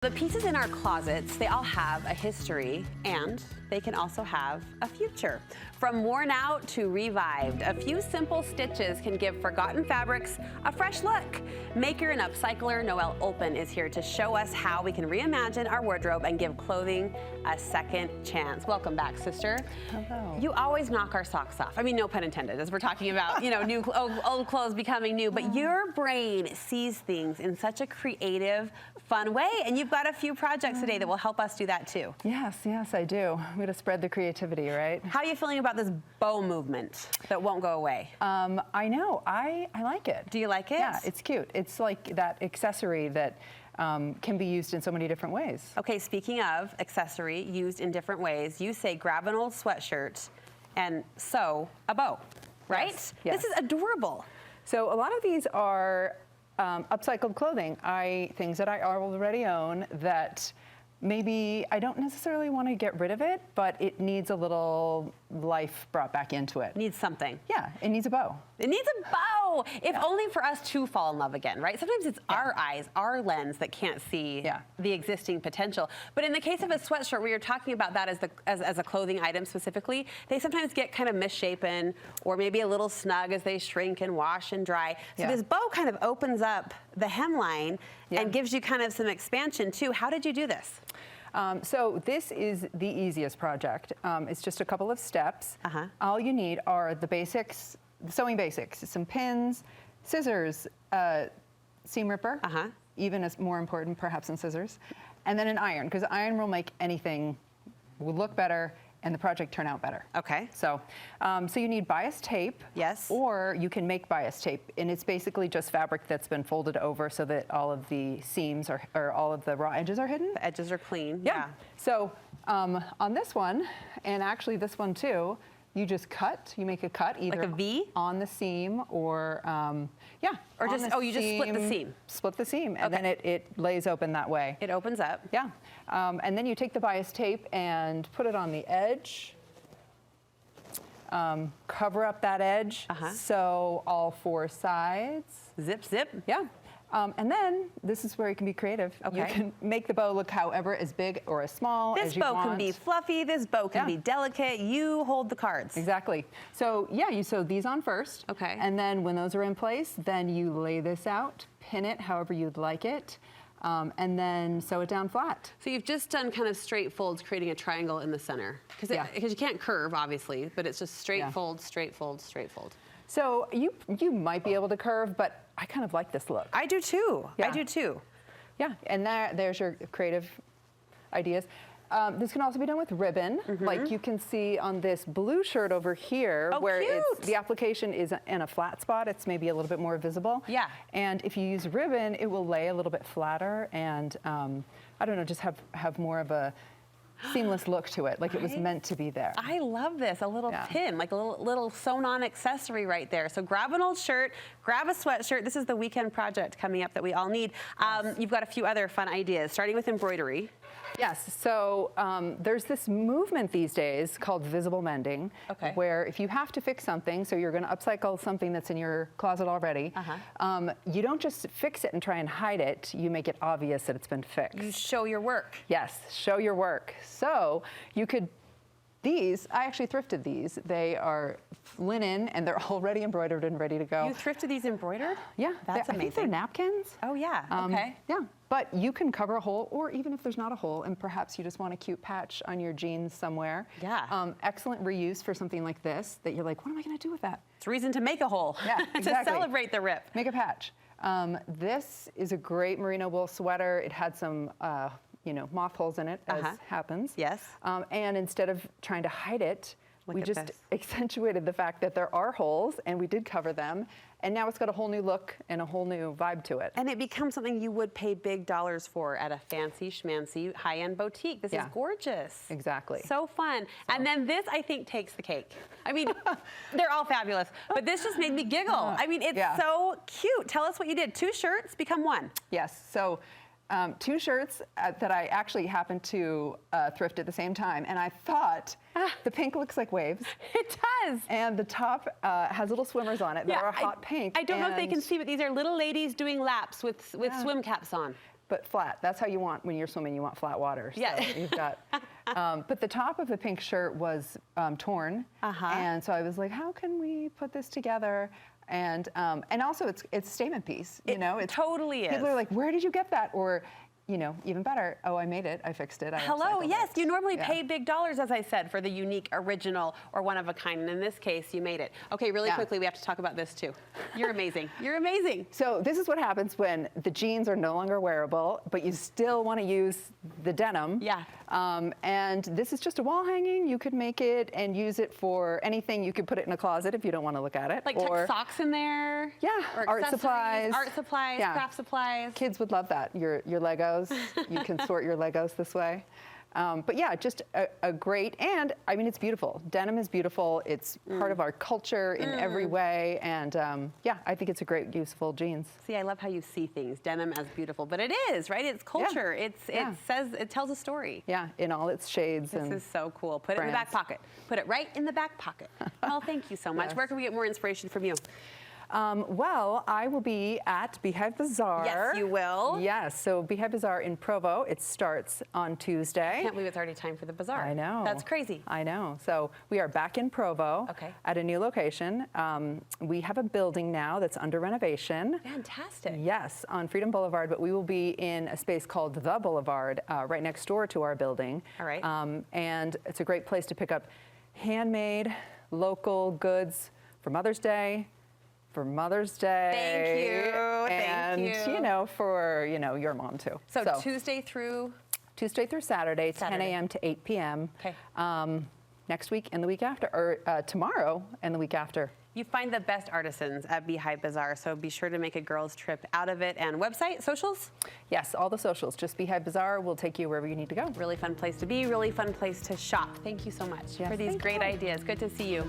The pieces in our closets, they all have a history and they can also have a future. From worn out to revived, a few simple stitches can give forgotten fabrics a fresh look. Maker and upcycler Noelle Olpin is here to show us how we can reimagine our wardrobe and give clothing a second chance. Welcome back, sister. Hello. You always knock our socks off. I mean, no pun intended, as we're talking about, you know, new old clothes becoming new, but your brain sees things in such a creative, fun way, and you've got a few projects today that will help us do that too. Yes, I do. I'm going to spread the creativity, right? How are you feeling about this bow movement that won't go away? I know. I like it. Do you like it? Yeah, it's cute. It's like that accessory that can be used in so many different ways. Okay, speaking of accessory used in different ways, you say grab an old sweatshirt and sew a bow, right? Yes. This is adorable. So a lot of these are upcycled clothing, things that I already own that maybe I don't necessarily want to get rid of it, but it needs a little life brought back into it. Needs something. Yeah, it needs a bow. It needs a bow, if only for us to fall in love again, right? Sometimes it's our eyes, our lens that can't see the existing potential. But in the case of a sweatshirt, where you're talking about that as a clothing item specifically, they sometimes get kind of misshapen or maybe a little snug as they shrink and wash and dry. So this bow kind of opens up the hemline and gives you kind of some expansion too. How did you do this? So this is the easiest project. It's just a couple of steps. All you need are the basics, the sewing basics, some pins, scissors, seam ripper, even as more important perhaps than scissors, and then an iron, because iron will make anything look better and the project turn out better. Okay. So, so you need bias tape. Yes. Or you can make bias tape, and it's basically just fabric that's been folded over so that all of the seams or all of the raw edges are hidden. The edges are clean. Yeah. So on this one, and actually this one too, you just cut. You make a cut either like a V on the seam or or just you just split the seam. Split the seam, and then it lays open that way. It opens up. Yeah. And then you take the bias tape and put it on the edge. Cover up that edge. Sew all four sides. Zip, zip. Yeah. And then this is where you can be creative. You can make the bow look however as big or as small as you want. This bow can be fluffy. This bow can be delicate. You hold the cards. Exactly. So yeah, you sew these on first. Okay. And then when those are in place, then you lay this out, pin it however you'd like it, and then sew it down flat. So you've just done kind of straight folds, creating a triangle in the center. Because you can't curve, obviously, but it's just straight fold, straight fold, straight fold. So you might be able to curve, but I kind of like this look. I do too. Yeah. I do too. Yeah, and there's your creative ideas. This can also be done with ribbon, like you can see on this blue shirt over here, where the application is in a flat spot. It's maybe a little bit more visible. Yeah. And if you use ribbon, it will lay a little bit flatter and I don't know, just have more of a seamless look to it, like it was meant to be there. I love this, a little pin, like a little sewn-on accessory right there. So grab an old shirt, grab a sweatshirt. This is the weekend project coming up that we all need. You've got a few other fun ideas, starting with embroidery. Yes, so there's this movement these days called visible mending, where if you have to fix something, so you're going to upcycle something that's in your closet already, you don't just fix it and try and hide it, you make it obvious that it's been fixed. You show your work. Yes, show your work. So you could, I actually thrifted these. They are linen and they're already embroidered and ready to go. You thrifted these embroidered? Yeah, that's amazing. I think they're napkins. Oh yeah, Yeah, but you can cover a hole, or even if there's not a hole, and perhaps you just want a cute patch on your jeans somewhere. Yeah. Excellent reuse for something like this, that you're like, what am I gonna do with that? It's a reason to make a hole. Yeah, exactly. To celebrate the rip. Make a patch. This is a great merino wool sweater. It had some moth holes in it, as happens. Yes. And instead of trying to hide it, we just accentuated the fact that there are holes, and we did cover them, and now it's got a whole new look and a whole new vibe to it. And it becomes something you would pay big dollars for at a fancy schmancy high-end boutique. This is gorgeous. Exactly. So fun. And then this, I think, takes the cake. I mean, they're all fabulous, but this just made me giggle. I mean, it's so cute. Tell us what you did. 2 shirts become 1. Yes. So 2 shirts that I actually happened to thrift at the same time, and I thought the pink looks like waves. It does. And the top has little swimmers on it that are a hot pink. I don't know if they can see, but these are little ladies doing laps with swim caps on. but flat. That's how you want when you're swimming. You want flat water. So Yeah. you've got. But the top of the pink shirt was torn, and so I was like, how can we put this together? And also it's a statement piece. You know, it totally is. People are like, where did you get that? Or, you know, even better, oh, I made it, I fixed it. Hello, yes, you normally pay big dollars, as I said, for the unique, original, or one of a kind, and in this case, you made it. Okay, really quickly, we have to talk about this too. You're amazing. You're amazing. So this is what happens when the jeans are no longer wearable, but you still want to use the denim. Yeah. And this is just a wall hanging. You could make it and use it for anything. You could put it in a closet if you don't want to look at it. Like tuck socks in there. Yeah, or art supplies. Art supplies, craft supplies. Kids would love that. Your Legos. You can sort your Legos this way. But yeah, just a great, and I mean, it's beautiful. Denim is beautiful. It's part of our culture in every way. And yeah, I think it's a great, useful jeans. See, I love how you see things, denim as beautiful, but it is, right? It's culture. Yeah. It tells a story. Yeah, in all its shades. This is so cool. Put it in the back pocket. Put it right in the back pocket. Well, thank you so much. Yes. Where can we get more inspiration from you? Well, I will be at Beehive Bazaar. Yes, you will. Yes, so Beehive Bazaar in Provo. It starts on Tuesday. I can't believe it's already time for the bazaar. I know. That's crazy. I know. So we are back in Provo at a new location. We have a building now that's under renovation. Fantastic. Yes, on Freedom Boulevard, but we will be in a space called The Boulevard right next door to our building. All right. And it's a great place to pick up handmade, local goods for Mother's Day. Thank you. And, Thank you. you know, for, you know, your mom too. So Tuesday through Saturday, 10 a.m. to 8 p.m. Okay. Next week and the week after, or tomorrow and the week after. You find the best artisans at Beehive Bazaar, so be sure to make a girls' trip out of it. And website, socials? Yes, all the socials. Just Beehive Bazaar will take you wherever you need to go. Really fun place to be, really fun place to shop. Thank you so much for these great ideas. Good to see you.